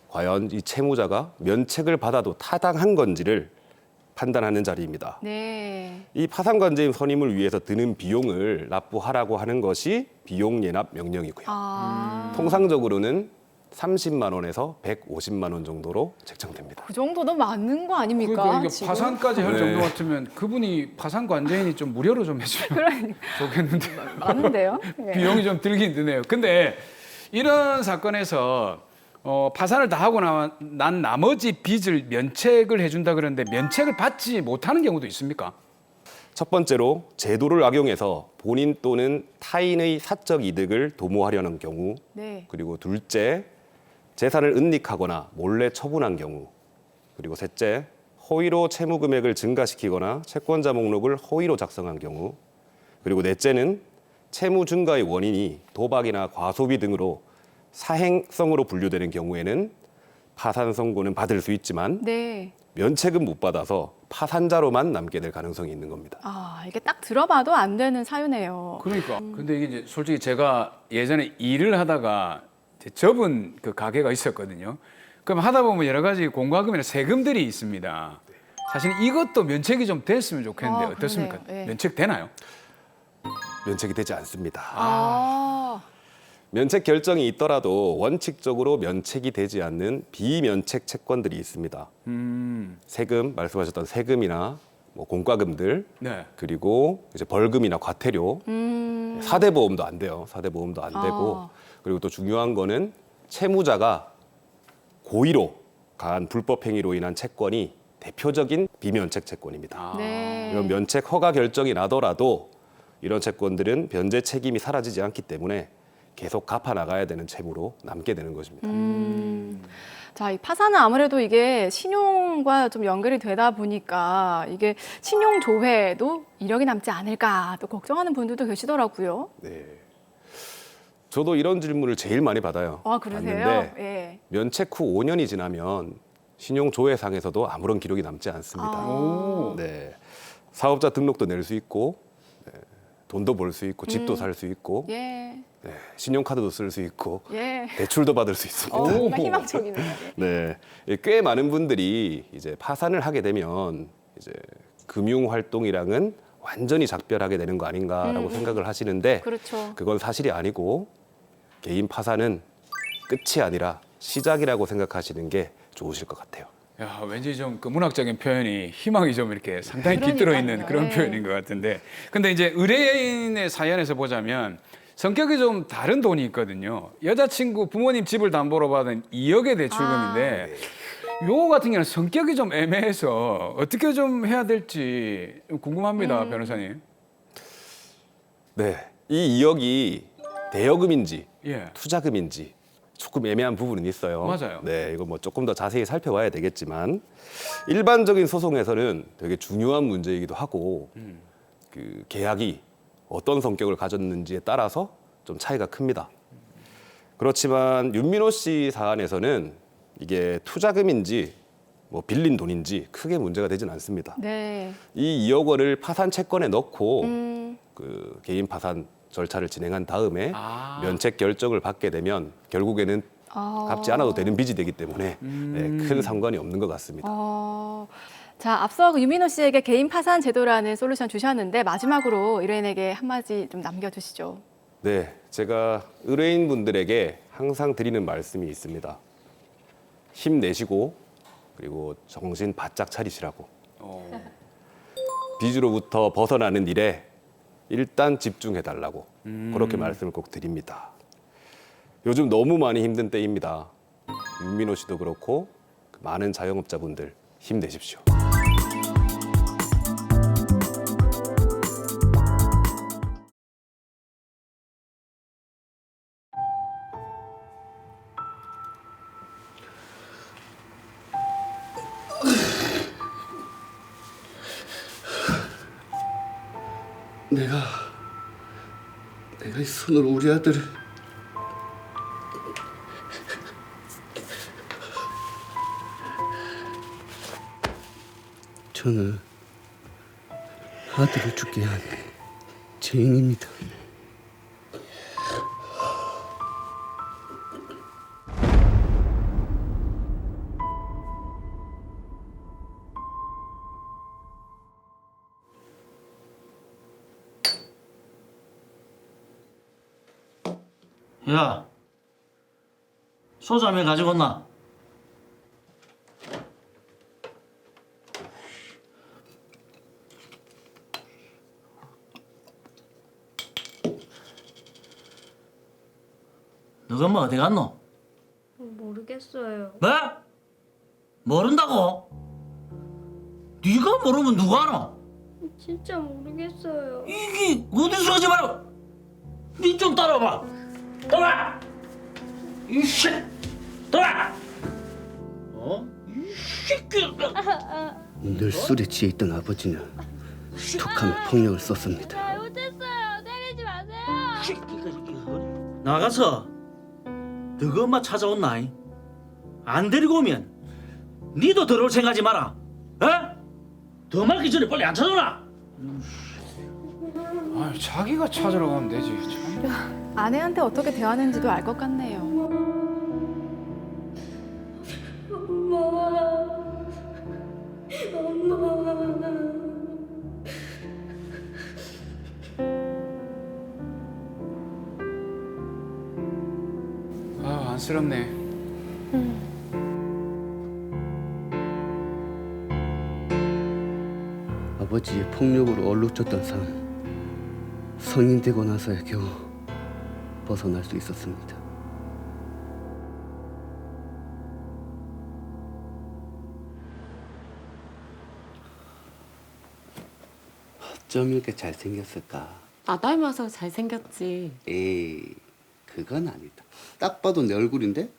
과연 이 채무자가 면책을 받아도 타당한 건지를 판단하는 자리입니다. 네. 이 파산관제인 선임을 위해서 드는 비용을 납부하라고 하는 것이 비용 예납 명령이고요. 아. 통상적으로는 30만 원에서 150만 원 정도로 책정됩니다. 그 정도도 맞는 거 아닙니까? 그러니까 이게 지금? 파산까지 할 네. 정도 같으면 그분이 파산 관제인이 좀 무료로 좀 해주면 그러니까 좋겠는데 많은데요. 예. 비용이 좀 들긴 드네요. 근데 이런 사건에서 파산을 다 하고 난 나머지 빚을 면책을 해준다 그러는데 면책을 받지 못하는 경우도 있습니까? 첫 번째로 제도를 악용해서 본인 또는 타인의 사적 이득을 도모하려는 경우, 네. 그리고 둘째, 재산을 은닉하거나 몰래 처분한 경우, 그리고 셋째, 허위로 채무 금액을 증가시키거나 채권자 목록을 허위로 작성한 경우, 그리고 넷째는 채무 증가의 원인이 도박이나 과소비 등으로 사행성으로 분류되는 경우에는 파산 선고는 받을 수 있지만 네. 면책은 못 받아서 파산자로만 남게 될 가능성이 있는 겁니다. 아, 이게 딱 들어봐도 안 되는 사유네요. 그러니까. 근데 이게 이제 솔직히 제가 예전에 일을 하다가 이제 접은 그 가게가 있었거든요. 그럼 하다 보면 여러 가지 공과금이나 세금들이 있습니다. 사실 이것도 면책이 좀 됐으면 좋겠는데 아, 어떻습니까? 그러네요. 예. 면책 되나요? 면책이 되지 않습니다. 아. 면책 결정이 있더라도 원칙적으로 면책이 되지 않는 비면책 채권들이 있습니다. 세금, 말씀하셨던 세금이나 뭐 공과금들, 네. 그리고 이제 벌금이나 과태료, 사대보험도 안 돼요. 사대보험도 안 되고, 아. 그리고 또 중요한 거는 채무자가 고의로 가한 불법 행위로 인한 채권이 대표적인 비면책 채권입니다. 네. 이런 면책 허가 결정이 나더라도 이런 채권들은 변제 책임이 사라지지 않기 때문에 계속 갚아 나가야 되는 채무로 남게 되는 것입니다. 자, 이 파산은 아무래도 이게 신용과 좀 연결이 되다 보니까 이게 신용 조회도 이력이 남지 않을까 또 걱정하는 분들도 계시더라고요. 네. 저도 이런 질문을 제일 많이 받아요. 아, 그러세요? 받는데 예. 면책 후 5년이 지나면 신용 조회상에서도 아무런 기록이 남지 않습니다. 오. 네. 사업자 등록도 낼 수 있고, 네. 돈도 벌 수 있고, 집도 살 수 있고, 예. 네. 신용카드도 쓸 수 있고, 예. 대출도 받을 수 있습니다. 정말 희망적이네요. 네, 꽤 많은 분들이 이제 파산을 하게 되면 이제 금융 활동이랑은 완전히 작별하게 되는 거 아닌가라고 생각을 하시는데 그렇죠. 그건 사실이 아니고 개인 파산은 끝이 아니라 시작이라고 생각하시는 게 좋으실 것 같아요. 야, 왠지 좀 그 문학적인 표현이 희망이 좀 이렇게 상당히 그러니까요. 깃들어 있는 그런 예. 표현인 것 같은데. 근데 이제 의뢰인의 사연에서 보자면 성격이 좀 다른 돈이 있거든요. 여자친구 부모님 집을 담보로 받은 2억의 대출금인데 요거 같은 경우는 성격이 좀 애매해서 어떻게 좀 해야 될지 궁금합니다, 변호사님. 네, 이 2억이 대여금인지 예. 투자금인지 조금 애매한 부분은 있어요. 맞아요. 네, 이거 뭐 조금 더 자세히 살펴봐야 되겠지만 일반적인 소송에서는 되게 중요한 문제이기도 하고 그 계약이 어떤 성격을 가졌는지에 따라서 좀 차이가 큽니다. 그렇지만 윤민호 씨 사안에서는 이게 투자금인지 뭐 빌린 돈인지 크게 문제가 되진 않습니다. 네. 이 2억 원을 파산 채권에 넣고 그 개인 파산 절차를 진행한 다음에 면책 결정을 받게 되면 결국에는 갚지 않아도 되는 빚이 되기 때문에 큰 상관이 없는 것 같습니다. 자, 앞서 그 유민호 씨에게 개인 파산 제도라는 솔루션 주셨는데 마지막으로 의뢰인에게 한마디 좀 남겨주시죠. 네, 제가 의뢰인분들에게 항상 드리는 말씀이 있습니다. 힘내시고 그리고 정신 바짝 차리시라고. 빚으로부터 벗어나는 일에 일단 집중해달라고 그렇게 말씀을 꼭 드립니다. 요즘 너무 많이 힘든 때입니다. 윤민호 씨도 그렇고 많은 자영업자분들 힘내십시오. 내가 이 손으로 우리 아들을 저는 아들을 죽게 한 죄인입니다. 야, 소주 한 병 가지고 온나? 너가 엄마 어디 갔노? 모르겠어요. 뭐? 모른다고? 네가 모르면 누가 알아? 진짜 모르겠어요. 이게 어디서 하지 말고 니 좀 따라와봐. 따라와! 이씨! 따라와! 이 새끼! 늘 술에 취해 있던 아버지는 툭하면 폭력을 썼습니다. 잘못했어요. 때리지 마세요. 나가서 너가 엄마 찾아온나? 안 데리고 오면 니도 들어올 생각하지 마라. 어? 더 말기 전에 빨리 안 찾아오나? 자기가 찾으러 가면 되지. 참. 아내한테 어떻게 대하는지도 알 것 같네요. 안쓰럽네. 아버지의 폭력으로 얼룩졌던 삶, 성인 되고 나서야 겨우 벗어날 수 있었습니다. 어쩜 이렇게 잘생겼을까? 나 닮아서 잘생겼지. 에이, 그건 아니다. 딱 봐도 내 얼굴인데?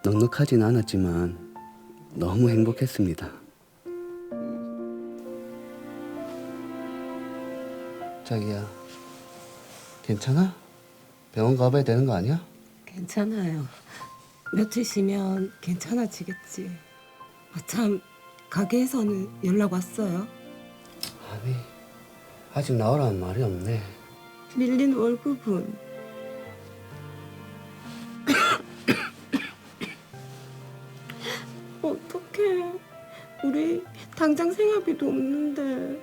넉넉하진 않았지만 너무 행복했습니다. 자기야, 괜찮아? 병원 가봐야 되는 거 아니야? 괜찮아요. 며칠 쉬면 괜찮아지겠지. 참, 가게에서는 연락 왔어요? 아니, 아직 나오라는 말이 없네. 밀린 월급은? 어떡해. 우리 당장 생활비도 없는데.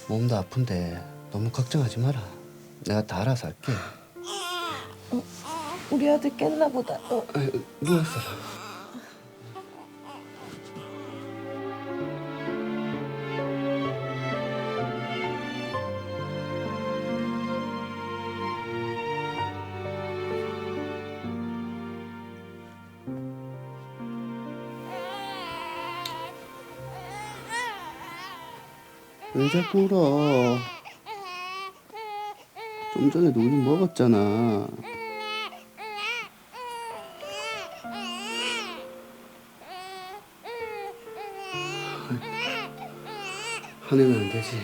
몸도 아픈데 너무 걱정하지 마라. 내가 다 알아서 할게. 우리 아들 깼나 보다. 누웠어. 왜 자꾸 울어? 좀 전에도 우리 먹었잖아. 화내면 안 되지.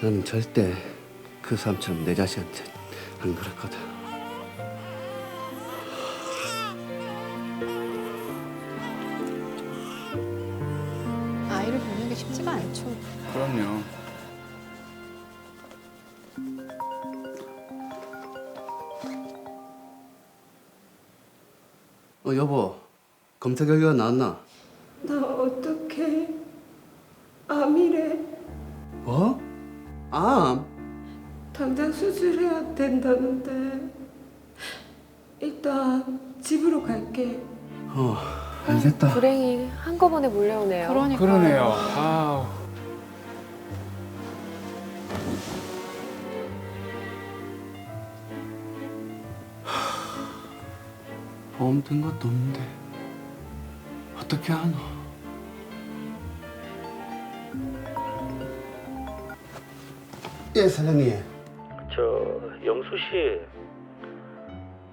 나는 절대 그 사람처럼 내 자식한테 안 그랬거든. 쉽지가 않죠. 그럼요. 여보, 검사 결과 나왔나? 나 어떡해? 암이래. 뭐? 암? 당장 수술해야 된다는데. 일단 집으로 갈게. 안 됐다. 불행이 한꺼번에 몰려오네요. 그러니까. 그러네요. 아우. 보험 든 것도 없는데 어떻게 하노? 예, 사장님. 영수 씨,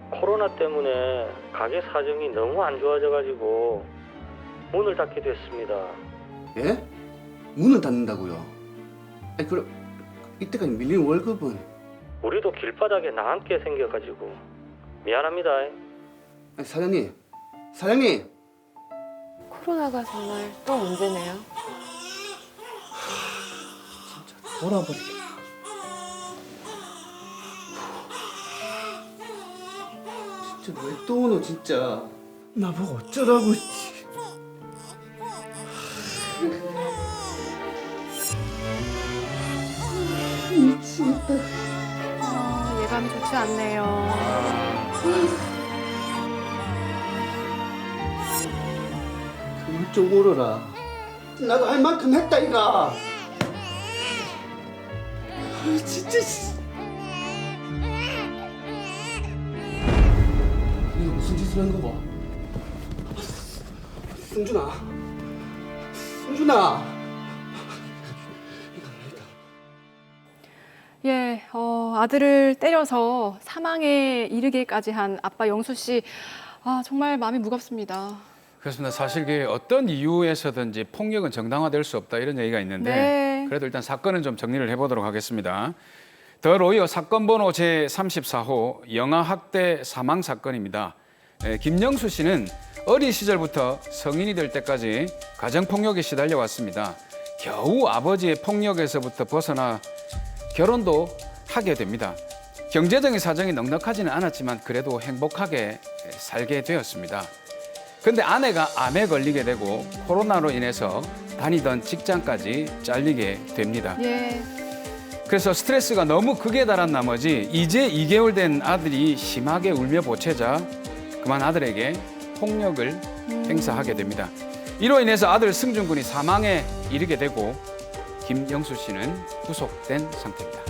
코로나 때문에 가게 사정이 너무 안 좋아져가지고 문을 닫게 됐습니다. 예? 문을 닫는다고요? 아니, 그럼 이때까지 밀린 월급은? 우리도 길바닥에 나앉게 생겨가지고 미안합니다. 아니, 사장님. 코로나가 정말 또 문제네요. 돌아버리겠다. 진짜 왜 또 오노 진짜. 나보고 어쩌라고. 미치겠다. 예감이 좋지 않네요. 그만 좀 울어라. 나도 할 만큼 했다 이가. 진짜. 내가 무슨 짓을 한 거고? 승준아. 예, 아들을 때려서 사망에 이르기까지 한 아빠 영수 씨, 정말 마음이 무겁습니다. 그렇습니다. 사실 그게 어떤 이유에서든지 폭력은 정당화될 수 없다 이런 얘기가 있는데 네. 그래도 일단 사건은 좀 정리를 해보도록 하겠습니다. 더 로이어 사건 번호 제34호 영아학대 사망 사건입니다. 김영수 씨는 어린 시절부터 성인이 될 때까지 가정폭력에 시달려 왔습니다. 겨우 아버지의 폭력에서부터 벗어나 결혼도 하게 됩니다. 경제적인 사정이 넉넉하지는 않았지만 그래도 행복하게 살게 되었습니다. 근데 아내가 암에 걸리게 되고 코로나로 인해서 다니던 직장까지 잘리게 됩니다. 예. 그래서 스트레스가 너무 극에 달한 나머지 이제 2개월 된 아들이 심하게 울며 보채자 그만 아들에게 폭력을 행사하게 됩니다. 이로 인해서 아들 승준 군이 사망에 이르게 되고 김영수 씨는 구속된 상태입니다.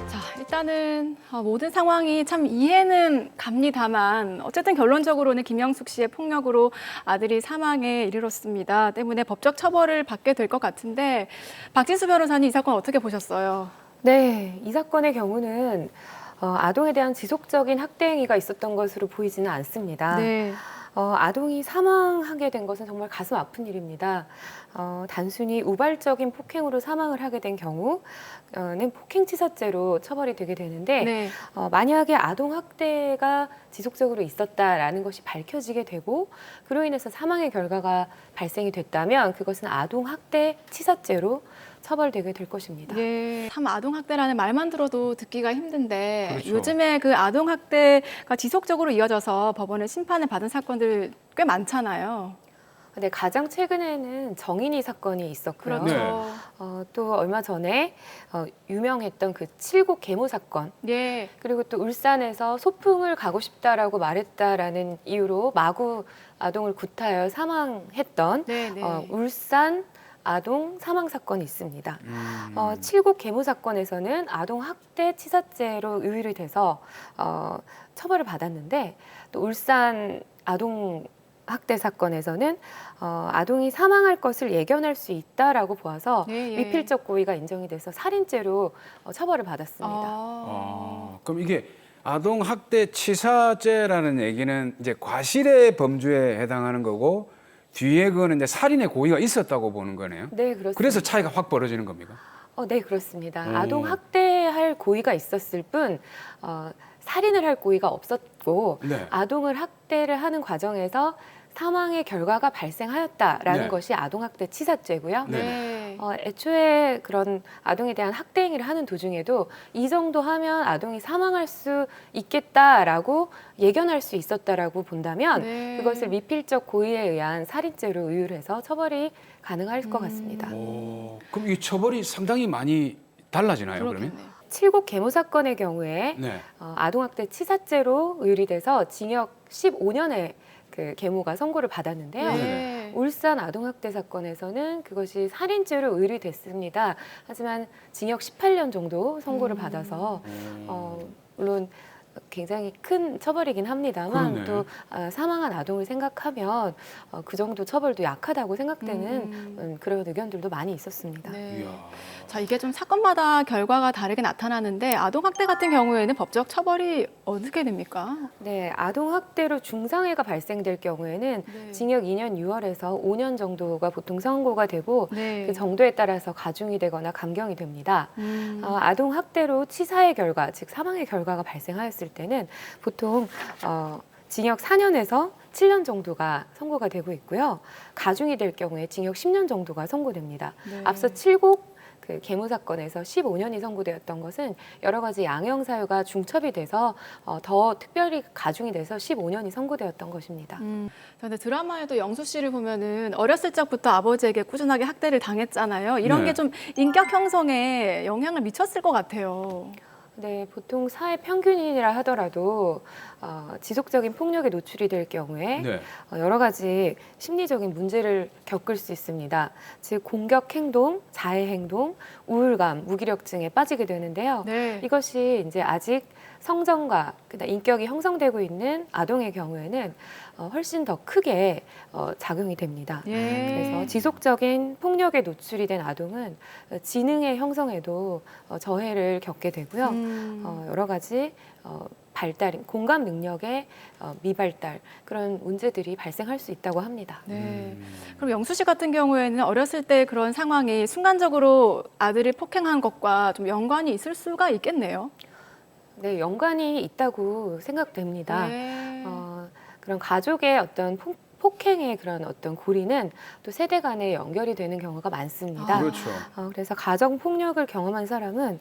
자, 일단은 모든 상황이 참 이해는 갑니다만 어쨌든 결론적으로는 김영숙 씨의 폭력으로 아들이 사망에 이르렀습니다. 때문에 법적 처벌을 받게 될 것 같은데 박진수 변호사님 이 사건 어떻게 보셨어요? 네, 이 사건의 경우는 아동에 대한 지속적인 학대 행위가 있었던 것으로 보이지는 않습니다. 네. 아동이 사망하게 된 것은 정말 가슴 아픈 일입니다. 단순히 우발적인 폭행으로 사망을 하게 된 경우는 폭행치사죄로 처벌이 되게 되는데 네. 만약에 아동 학대가 지속적으로 있었다라는 것이 밝혀지게 되고 그로 인해서 사망의 결과가 발생이 됐다면 그것은 아동 학대 치사죄로 처벌되게 될 것입니다. 예, 참 아동학대라는 말만 들어도 듣기가 힘든데 그렇죠. 요즘에 그 아동학대가 지속적으로 이어져서 법원에 심판을 받은 사건들 꽤 많잖아요. 네, 가장 최근에는 정인이 사건이 있었고요. 그렇죠. 또 얼마 전에 유명했던 그 칠곡 계모 사건. 예. 그리고 또 울산에서 소풍을 가고 싶다라고 말했다라는 이유로 마구 아동을 구타하여 사망했던 네, 네. 울산 아동 사망 사건이 있습니다. 칠곡 계모 사건에서는 아동 학대 치사죄로 의율이 돼서 처벌을 받았는데 또 울산 아동 학대 사건에서는 아동이 사망할 것을 예견할 수 있다라고 보아서 예, 예. 미필적 고의가 인정이 돼서 살인죄로 처벌을 받았습니다. 그럼 이게 아동 학대 치사죄라는 얘기는 이제 과실의 범주에 해당하는 거고 뒤에 그거는 이제 살인의 고의가 있었다고 보는 거네요. 네, 그렇습니다. 그래서 차이가 확 벌어지는 겁니까? 네, 그렇습니다. 아동 학대할 고의가 있었을 뿐 살인을 할 고의가 없었고 네. 아동을 학대를 하는 과정에서 사망의 결과가 발생하였다라는 네. 것이 아동학대 치사죄고요. 네. 애초에 그런 아동에 대한 학대 행위를 하는 도중에도 이 정도 하면 아동이 사망할 수 있겠다라고 예견할 수 있었다라고 본다면 네. 그것을 미필적 고의에 의한 살인죄로 의율해서 처벌이 가능할 것 같습니다. 그럼 이 처벌이 상당히 많이 달라지나요, 그러면? 칠곡 계모 사건의 경우에 네. 아동학대 치사죄로 의율이 돼서 징역 15년의 그 계모가 선고를 받았는데요. 네. 울산 아동학대 사건에서는 그것이 살인죄로 의율이 됐습니다. 하지만 징역 18년 정도 선고를 받아서 물론 굉장히 큰 처벌이긴 합니다만 그러네. 또 사망한 아동을 생각하면 그 정도 처벌도 약하다고 생각되는 그런 의견들도 많이 있었습니다. 네. 자, 이게 좀 사건마다 결과가 다르게 나타나는데 아동학대 같은 경우에는 법적 처벌이 어떻게 됩니까? 네, 아동학대로 중상해가 발생될 경우에는 징역 2년 6월에서 5년 정도가 보통 선고가 되고 그 정도에 따라서 가중이 되거나 감경이 됩니다. 아동학대로 치사의 결과, 즉 사망의 결과가 발생하였을 때는 보통 징역 4년에서 7년 정도가 선고가 되고 있고요. 가중이 될 경우에 징역 10년 정도가 선고됩니다. 앞서 칠곡 그 계모 사건에서 15년이 선고되었던 것은 여러 가지 양형 사유가 중첩이 돼서 더 특별히 가중이 돼서 15년이 선고되었던 것입니다. 근데 드라마에도 영수 씨를 보면은 어렸을 적부터 아버지에게 꾸준하게 학대를 당했잖아요. 이런 네. 게 좀 인격 형성에 영향을 미쳤을 것 같아요. 네, 보통 사회 평균인이라 하더라도 지속적인 폭력에 노출이 될 경우에 네. 여러 가지 심리적인 문제를 겪을 수 있습니다. 즉 공격 행동, 자해 행동, 우울감, 무기력증에 빠지게 되는데요. 이것이 이제 아직 성정과 인격이 형성되고 있는 아동의 경우에는 훨씬 더 크게 작용이 됩니다. 그래서 지속적인 폭력에 노출이 된 아동은 지능의 형성에도 저해를 겪게 되고요. 여러 가지 발달, 공감 능력의 미발달 그런 문제들이 발생할 수 있다고 합니다. 그럼 영수 씨 같은 경우에는 어렸을 때 그런 상황이 순간적으로 아들을 폭행한 것과 좀 연관이 있을 수가 있겠네요. 네, 연관이 있다고 생각됩니다. 그런 가족의 어떤 폭행의 그런 어떤 고리는 또 세대 간에 연결이 되는 경우가 많습니다. 그렇죠. 그래서 가정 폭력을 경험한 사람은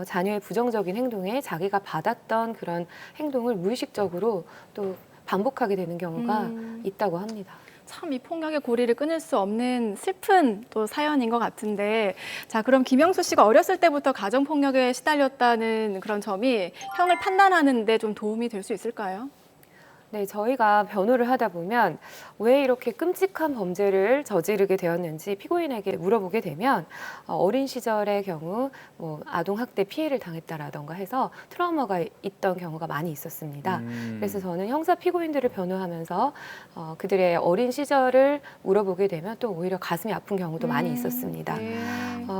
자녀의 부정적인 행동에 자기가 받았던 그런 행동을 무의식적으로 또 반복하게 되는 경우가 있다고 합니다. 참 이 폭력의 고리를 끊을 수 없는 슬픈 또 사연인 것 같은데, 자, 그럼 김영수 씨가 어렸을 때부터 가정 폭력에 시달렸다는 그런 점이 형을 판단하는 데 좀 도움이 될 수 있을까요? 네, 저희가 변호를 하다 보면 왜 이렇게 끔찍한 범죄를 저지르게 되었는지 피고인에게 물어보게 되면 어린 시절의 경우 뭐 아동 학대 피해를 당했다라던가 해서 트라우마가 있던 경우가 많이 있었습니다. 그래서 저는 형사 피고인들을 변호하면서 그들의 어린 시절을 물어보게 되면 또 오히려 가슴이 아픈 경우도 많이 있었습니다.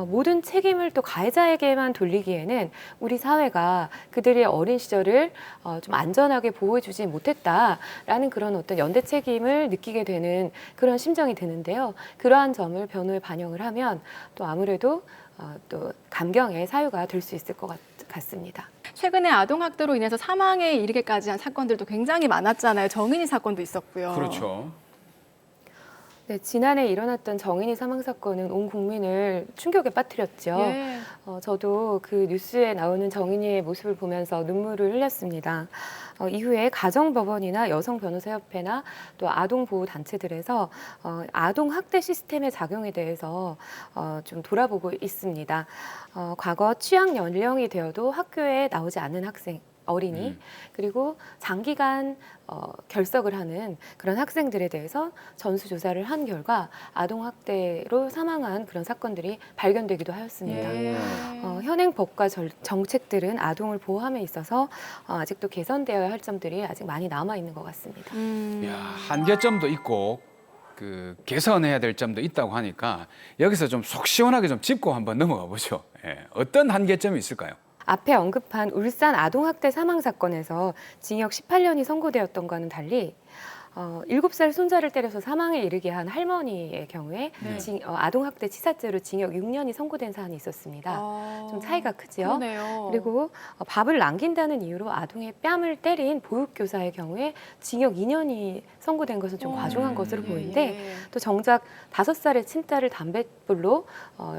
모든 책임을 또 가해자에게만 돌리기에는 우리 사회가 그들의 어린 시절을 좀 안전하게 보호해주지 못했다라는 그런 어떤 연대 책임을 느끼게 되는 그런 심정이 드는데요. 그러한 점을 변호에 반영을 하면 또 아무래도 또 감경의 사유가 될 수 있을 것 같습니다. 최근에 아동학대로 인해서 사망에 이르게까지 한 사건들도 굉장히 많았잖아요. 정인이 사건도 있었고요. 그렇죠. 네, 지난해 일어났던 정인이 사망 사건은 온 국민을 충격에 빠뜨렸죠. 저도 그 뉴스에 나오는 정인이의 모습을 보면서 눈물을 흘렸습니다. 이후에 가정법원이나 여성변호사협회나 또 아동보호단체들에서 아동학대 시스템의 작용에 대해서 좀 돌아보고 있습니다. 과거 취약 연령이 되어도 학교에 나오지 않는 학생, 어린이 그리고 장기간 결석을 하는 그런 학생들에 대해서 전수조사를 한 결과 아동학대로 사망한 그런 사건들이 발견되기도 하였습니다. 현행 법과 정책들은 아동을 보호함에 있어서 아직도 개선되어야 할 점들이 아직 많이 남아있는 것 같습니다. 야, 한계점도 있고 그 개선해야 될 점도 있다고 하니까 여기서 좀 속 시원하게 좀 짚고 한번 넘어가 보죠. 어떤 한계점이 있을까요? 앞에 언급한 울산 아동학대 사망 사건에서 징역 18년이 선고되었던 것과는 달리 7살 손자를 때려서 사망에 이르게 한 할머니의 경우에 네. 아동학대 치사죄로 징역 6년이 선고된 사안이 있었습니다. 좀 차이가 크죠. 그러네요. 그리고 밥을 남긴다는 이유로 아동의 뺨을 때린 보육교사의 경우에 징역 2년이 선고된 것은 좀 과중한 것으로 보이는데 또 정작 5살의 친딸을 담뱃불로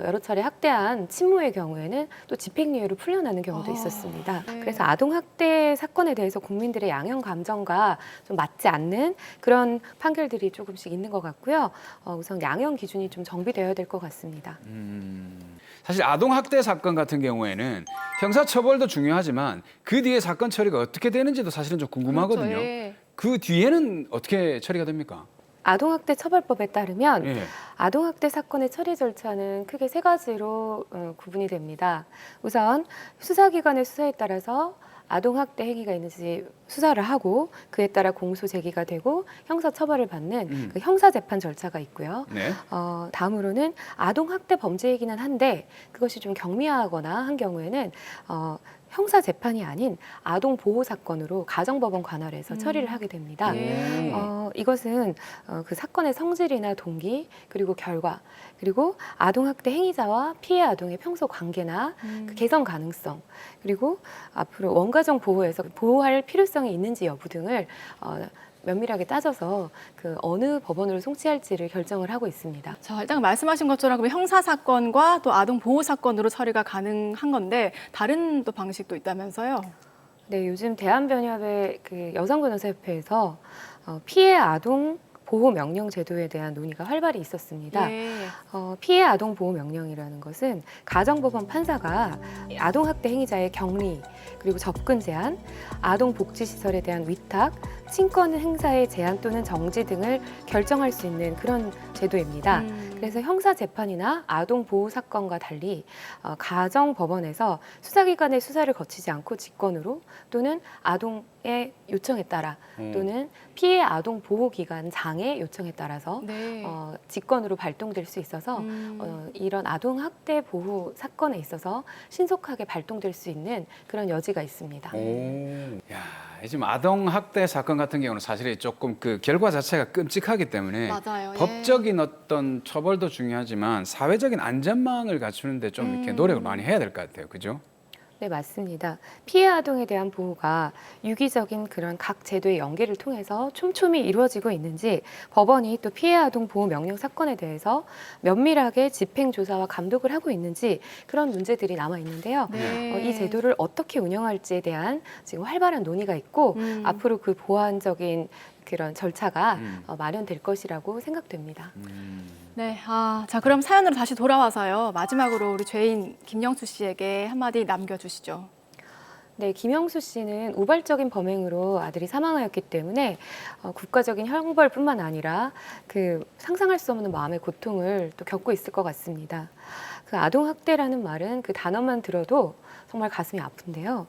여러 차례 학대한 친모의 경우에는 또 집행유예로 풀려나는 경우도 있었습니다. 그래서 아동학대 사건에 대해서 국민들의 양형 감정과 좀 맞지 않는 그런 판결들이 조금씩 있는 것 같고요. 우선 양형 기준이 좀 정비되어야 될 것 같습니다. 사실 아동학대 사건 같은 경우에는 형사처벌도 중요하지만 그 뒤에 사건 처리가 어떻게 되는지도 사실은 좀 궁금하거든요. 그렇죠, 예. 그 뒤에는 어떻게 처리가 됩니까? 아동학대 처벌법에 따르면 예. 아동학대 사건의 처리 절차는 크게 3가지로 구분이 됩니다. 우선 수사기관의 수사에 따라서 아동학대 행위가 있는지 수사를 하고 그에 따라 공소 제기가 되고 형사처벌을 받는 그 형사재판 절차가 있고요. 네. 다음으로는 아동학대 범죄이기는 한데 그것이 좀 경미하거나 한 경우에는 형사 재판이 아닌 아동 보호 사건으로 가정법원 관할에서 처리를 하게 됩니다. 이것은 그 사건의 성질이나 동기 그리고 결과 그리고 아동학대 행위자와 피해 아동의 평소 관계나 그 개선 가능성 그리고 앞으로 원가정 보호에서 보호할 필요성이 있는지 여부 등을 면밀하게 따져서 그 어느 법원으로 송치할지를 결정을 하고 있습니다. 자, 일단 말씀하신 것처럼 그럼 형사 사건과 또 아동 보호 사건으로 처리가 가능한 건데 다른 또 방식도 있다면서요? 네, 요즘 대한변협의 그 여성변호사협회에서 피해 아동 보호 명령 제도에 대한 논의가 활발히 있었습니다. 피해 아동 보호 명령이라는 것은 가정법원 판사가 아동학대 행위자의 격리 그리고 접근 제한, 아동 복지 시설에 대한 위탁, 친권 행사의 제한 또는 정지 등을 결정할 수 있는 그런 제도입니다. 그래서 형사 재판이나 아동 보호 사건과 달리 가정법원에서 수사기관의 수사를 거치지 않고 직권으로 또는 아동의 요청에 따라 또는 피해 아동 보호기관 장의 요청에 따라서 직권으로 발동될 수 있어서 이런 아동학대 보호 사건에 있어서 신속하게 발동될 수 있는 그런 여지가 있습니다. 야, 지금 아동학대 사건 같은 경우는 사실 조금 그 결과 자체가 끔찍하기 때문에 맞아요. 법적인 어떤 처벌도 중요하지만 사회적인 안전망을 갖추는데 좀 이렇게 노력을 많이 해야 될 것 같아요. 그죠? 네, 맞습니다. 피해 아동에 대한 보호가 유기적인 그런 각 제도의 연계를 통해서 촘촘히 이루어지고 있는지 법원이 또 피해 아동 보호 명령 사건에 대해서 면밀하게 집행 조사와 감독을 하고 있는지 그런 문제들이 남아 있는데요. 이 제도를 어떻게 운영할지에 대한 지금 활발한 논의가 있고 앞으로 그 보완적인 그런 절차가 마련될 것이라고 생각됩니다. 네, 자 그럼 사연으로 다시 돌아와서요. 마지막으로 우리 죄인 김영수 씨에게 한마디 남겨주시죠. 네, 김영수 씨는 우발적인 범행으로 아들이 사망하였기 때문에 국가적인 형벌뿐만 아니라 그 상상할 수 없는 마음의 고통을 또 겪고 있을 것 같습니다. 그 아동학대라는 말은 그 단어만 들어도 정말 가슴이 아픈데요.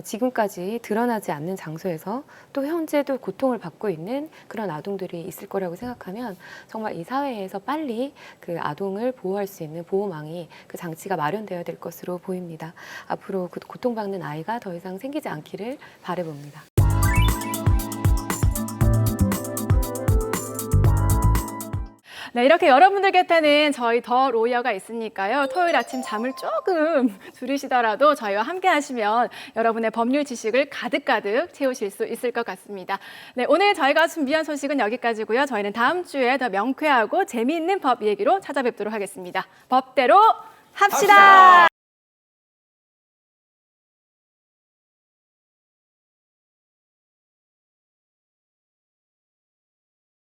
지금까지 드러나지 않는 장소에서 또 현재도 고통을 받고 있는 그런 아동들이 있을 거라고 생각하면 정말 이 사회에서 빨리 그 아동을 보호할 수 있는 보호망이 그 장치가 마련되어야 될 것으로 보입니다. 앞으로 그 고통받는 아이가 더 이상 생기지 않기를 바라봅니다. 네, 이렇게 여러분들 곁에는 저희 더 로이어가 있으니까요. 토요일 아침 잠을 조금 줄이시더라도 저희와 함께 하시면 여러분의 법률 지식을 가득가득 채우실 수 있을 것 같습니다. 네, 오늘 저희가 준비한 소식은 여기까지고요. 저희는 다음 주에 더 명쾌하고 재미있는 법 얘기로 찾아뵙도록 하겠습니다. 법대로 합시다.